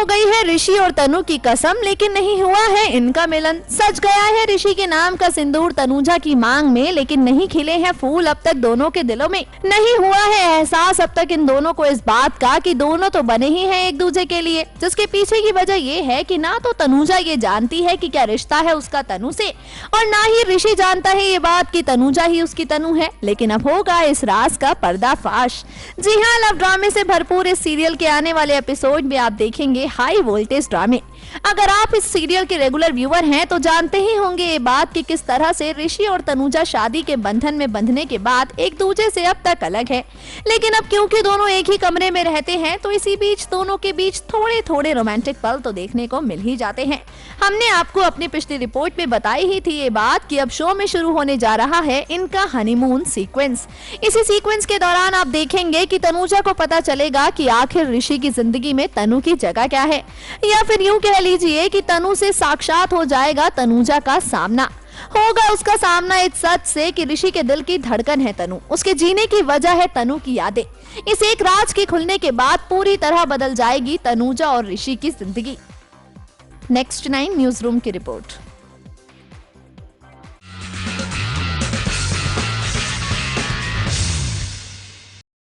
हो गई है ऋषि और तनु की कसम, लेकिन नहीं हुआ है इनका मिलन। सज गया है ऋषि के नाम का सिंदूर तनुजा की मांग में, लेकिन नहीं खिले हैं फूल अब तक दोनों के दिलों में। नहीं हुआ है एहसास अब तक इन दोनों को इस बात का कि दोनों तो बने ही हैं एक दूसरे के लिए, जिसके पीछे की वजह ये है कि ना तो तनुजा ये जानती है कि क्या रिश्ता है उसका तनु से, और ना ही ऋषि जानता है ये बात कि तनुजा ही उसकी तनु है। लेकिन अब होगा इस राज का पर्दाफाश। जी हाँ, लव ड्रामे से भरपूर इस सीरियल के आने वाले एपिसोड में आप देखेंगे हाई वोल्टेज ड्रामे। अगर आप इस सीरियल के रेगुलर व्यूअर हैं तो जानते ही होंगे ये बात कि किस तरह से ऋषि और तनुजा शादी के बंधन में बंधने के बाद एक दूसरे से अब तक अलग है। लेकिन अब क्योंकि दोनों एक ही कमरे में रहते हैं तो इसी बीच दोनों के बीच थोड़े थोड़े रोमांटिक पल तो देखने को मिल ही जाते हैं। हमने आपको अपनी पिछली रिपोर्ट में बताई ही थी ये बात कि अब शो में शुरू होने जा रहा है इनका हनीमून सीक्वेंस। इसी सीक्वेंस के दौरान आप देखेंगे कि तनुजा को पता चलेगा कि आखिर ऋषि की जिंदगी में तनु की जगह क्या है, या फिर यूं कह लीजिए कि तनु से साक्षात हो जाएगा तनुजा का सामना। होगा उसका सामना इस सच से कि ऋषि के दिल की धड़कन है तनु, उसके जीने की वजह है तनु की यादें। इस एक राज के खुलने के बाद पूरी तरह बदल जाएगी तनुजा और ऋषि की जिंदगी। नेक्स्ट 9 न्यूज रूम की रिपोर्ट।